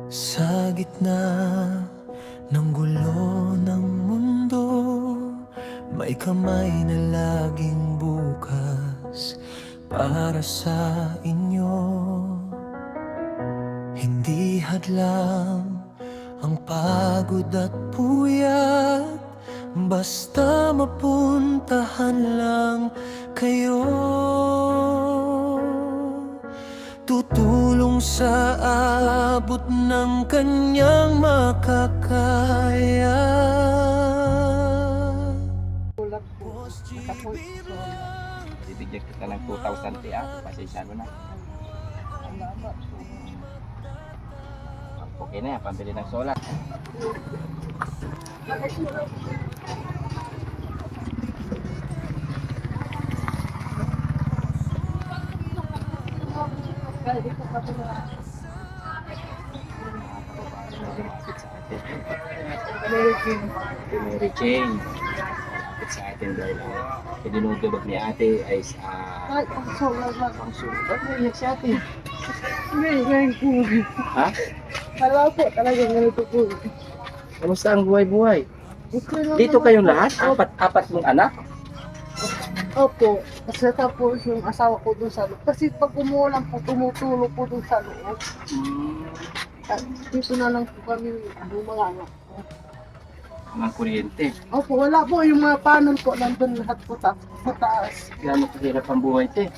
Sa gitna ng gulo ng mundo, may kamay na laging bukas para sa inyo. Hindi hadlang ang pagod at puyat, basta mapuntahan lang kayo. Tutulong sa abot ng kanyang makakaya. Kulang po. Nakapoy po. Bibigyan kita ng 2,000 tiya. Pasensya mo na. Salamat po. Okay na yan, pambili ng solar. Kaya dito pa po na. Mary Jane. Si Mary Jane. At sa atin dahil dinudulog ni ate ay sa Ay, ang solar lang. ang sulat. Ba't naiyak si ate? Hindi, ngayon po. Ha? Wala po talaga ganito po. Kamusta ang buhay-buhay? Okay lang Dito naman kayong po. lahat? Apat mong anak? Opo. Kasi tapos yung asawa ko dun sa loob. Kasi pag umulan po, tumutulog po dun sa loob. At dito na lang po kami yung mga anak ko. Mga kuryente. Opo, wala po yung mga panel po nandun lahat po sa taas. Gano'n kahirap ang buhay, te.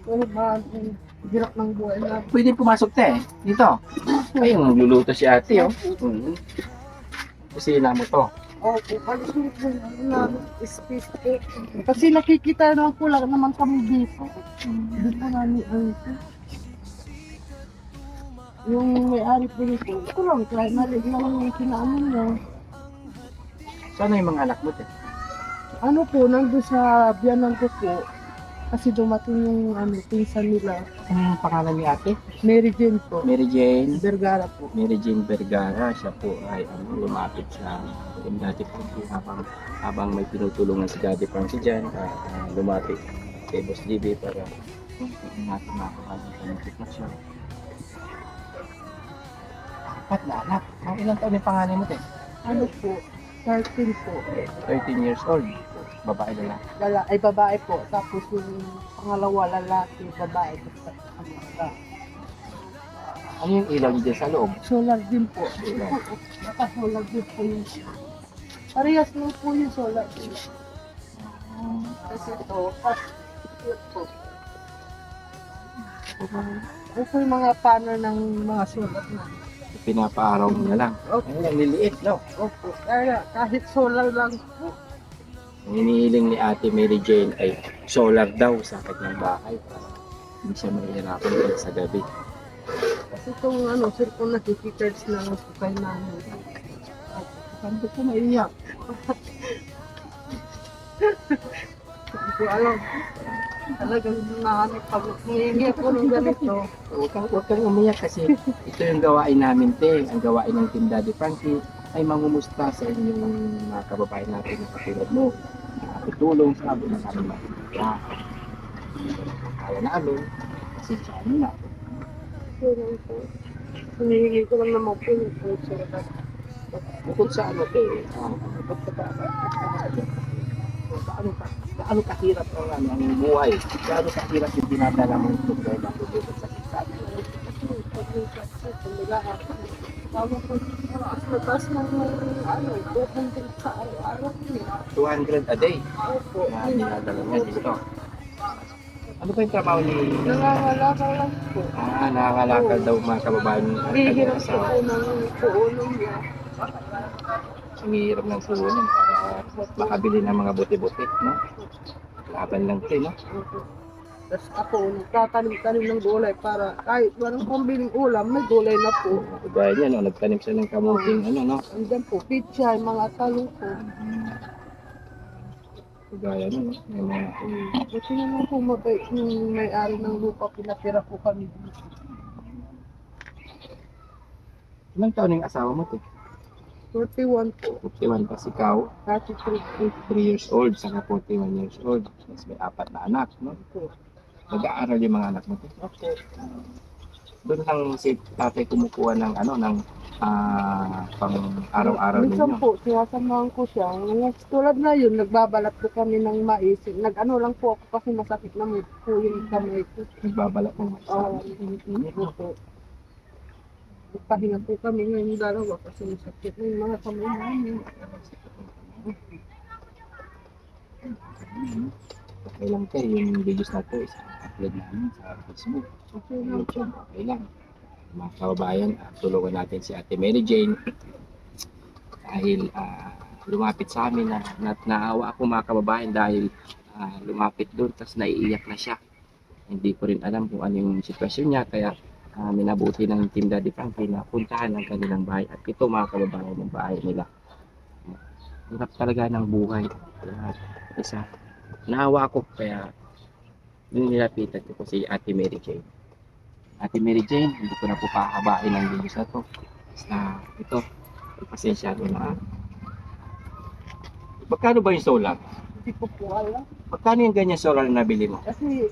Pero yung hirap ng buhay na. Pwede pumasok, te. Dito. Ay, yung nagluluto si ate, oh. Kusina mo to. Opo, palusot po yung space po. Kasi nakikita naman po lang naman kami dito. Dito namin ano po. Yung may-ari po nito, ito lang, kahit maliit na lang yung kinaano niya. Sana yung mga anak mo, te? Ano po, nandun sa biyanan ko po, kasi dumating yung pinsan nila, Ano yung pangalan ni ate? Mary Jane po, Mary Jane. Vergara po. Mary Jane Vergara. Siya po ay lumapit sa Daddy Frankie habang may tinutulungan si Daddy Frankie dyan. Lumapit kay Boss JB para natin makakalimutan ng sitwasyon. Apat na anak. Ang ilang taon yung pangalan mo, te? Ano po, 13 po, 13 years old. Babae na lang. ay babae po, tapos yung pangalawa lalaki, babae, tapos Ano yung ilaw niyo dyan sa loob? solar din po. Naka-solar din po yun. Parehas lang po yung solar din. Kasi ito, ito. Ito yung mga panel ng mga solar na. Pinapaaraw mo na lang. Opo. Ay, ang liliit, no? Opo. Kaya kahit solar lang po. Ang hinihiling ni Ate Mary Jane ay solar daw sa kanyang bahay. Hindi siya mahihirapan pag sa gabi. Kasi itong cellphone nakikicharge na lang po kayo namin. Sabi ko naiyak. Hindi ko alam. Talagang pag humingi ako ng ganito. Huwag kang umiyak kasi ito yung gawain namin, te. Ang gawain ng Team Daddy Frankie ay mangumusta sa inyong mga kababayan natin na katulad mo. Nakatulong sa amin na namin makikita. Kaya namin, kasi siya na. Ganun po. Humingi ko lang naman po yung solar. Bukod sa ano, te, gaano kahirap ang buhay? Gaano kahirap yung dinadala mo yung problema mo dito sa kita? Mataas ng 200 sa araw-araw niya. 200 a day Opo. na dinadala niya dito. Ano ba yung trabaho ni... Nangangalakal lang po. Nakakalakal daw mga kababayan ng kanyang Bihirap po asawa. ng puulong niya. Ang hirap ng puhunan para makabili ng mga buti-buti, no? Laban lang ito, no? Tapos ako, nagtatanim-tanim ng gulay para kahit walang pambiling ulam, may gulay na po. Gaya niya, no? Nagtanim siya ng kamuting, ano, no? Andyan po, pichay, mga talong po. Gaya niya, no? May mga... Kasi naman po mabait yung may-ari ng lupa, pinatira po kami dito. Ilang taon na yung asawa mo, te? 41 po, 51 pa ikaw, 33 3 years old, saka 41 years old. Tapos may 4 na anak, no? po. Nag-aaral yung mga anak mo, te? Ako, Doon lang si tatay kumukuha ng ano, ng pang araw-araw Minsan ninyo. po, sinasamahan ko siya. Tulad na yun, nagbabalat ko kami ng mais. Nag-ano lang po ako kasi masakit na po yung kamay ko. Nagbabalat ng mais. Oo. Init. Opo. Nagpahinga po kami ngayong dalawa kasi masakit na yung mga kamay namin. Okay lang tayo, yung videos na to is upload namin sa Facebook. Okay lang po. YouTube, okay lang. Mga kababayan, tulungan natin si Ate Mary Jane dahil lumapit sa amin na naawa ako mga kababayan dahil lumapit doon tapos naiiyak na siya. Hindi ko rin alam kung ano yung sitwasyon niya kaya minabuti ng Team Daddy Frankie na puntahan ang kanilang bahay at ito mga kababayan ng bahay nila. Hirap talaga ng buhay. Isa, naawa ako kaya nilapitan ko si Ate Mary Jane. Ate Mary Jane, hindi ko na po pahabain ang videos na to. Basta ito, pasensya ko na. Magkano ba yung solar? Hindi ko po alam. Magkano yung ganyan solar na nabili mo? Kasi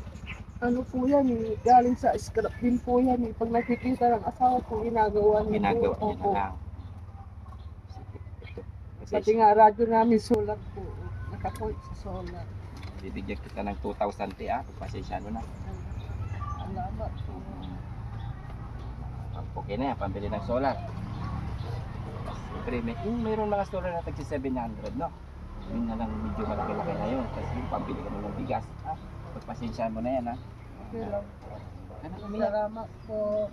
ano po yan, galing sa scrap din po yan. Pag nakikita ng asawa ko, ginagawa niya Ginagawa po. niya na lang. Pati nga radyo namin solar po. Nakakoit sa solar. Bibigyan kita ng 2,000 tia, pasensya mo na. Salamat po. Okay na yan, pambili ng solar. Siyempre, mayroon mga solar na tagsi 700, no? Yun na lang medyo malaki-laki na yun. Kasi yung pambili ka mo ng bigas. Ha? Pagpasensya mo na yan, ha? Okay lang po. Ano umiyak? Salamat po.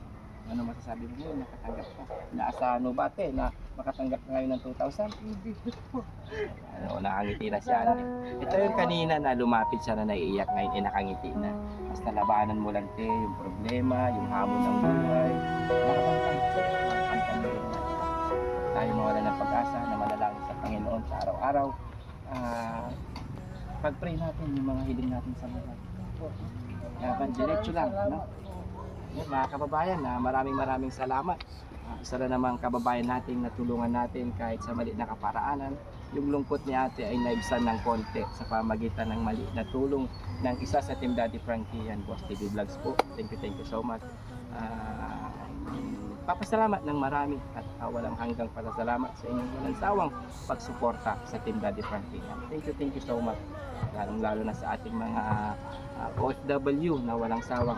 Ano masasabi mo yun? Nakatanggap ka. Naasahan mo ba, te, na makatanggap ka ngayon ng 2,000? Hindi po. Ano, nakangiti na siya. Ito yung kanina na lumapit siya na naiiyak ngayon, nakangiti na. Basta labanan mo lang, te, yung problema, yung hamon ng buhay. Nakapagpantay mo na. Tayo mawala ng pag-asa na manalangin sa Panginoon sa araw-araw. Pag-pray natin yung mga hiling natin sa buhay. Kaya diretso lang, no? Yan, mga kababayan, maraming salamat. Isa na namang kababayan nating natulungan natin kahit sa maliit na kaparaanan. Yung lungkot ni ate ay naibsan ng konti sa pamagitan ng maliit na tulong ng isa sa Team Daddy Frankie and Boss TV Vlogs po. Thank you so much. Papasalamat ng marami at walang hanggang pasasalamat sa inyong walang sawang pagsuporta sa Team Daddy Frankie. Thank you so much. Lalo na sa ating mga OFW na walang sawang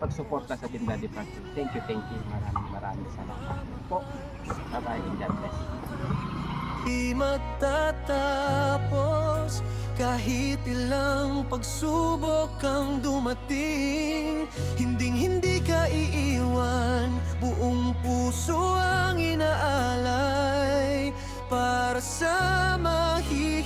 pagsuporta sa Team Daddy Frankie. Thank you. Maraming salamat po. Bye-bye and God bless. Di matatapos kahit ilang pagsubok ang dumating. Hindi ka iiwan, buong puso ang inaalay para sa mahihirap.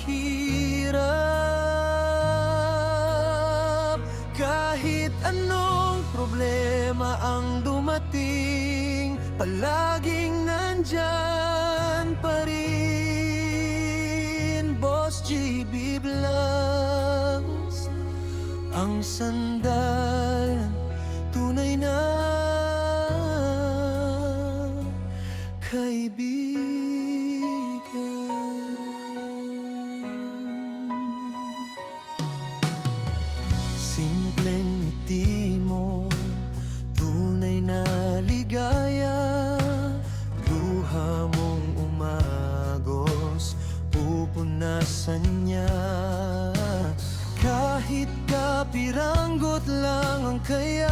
Kahit anong problema ang dumating, palaging nandyan pa rin. Boss GB Vlogs, ang sandalan, tunay na kaibigan. Simpleng ngiti mo, tunay na ligaya. Luha mong umagos, pupunasan niya. Kahit kapiranggot lang ang kaya,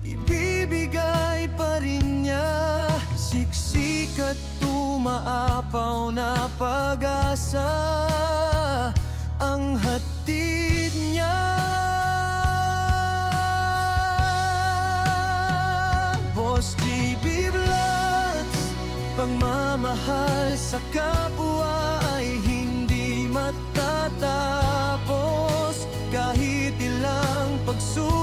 ibibigay pa rin niya. Siksik at tumaapaw na pag-asa ang hatid niya. Boss GB Vlogs, pagmamahal sa kapwa ay hindi matatapos. Kahit ilang pagsubok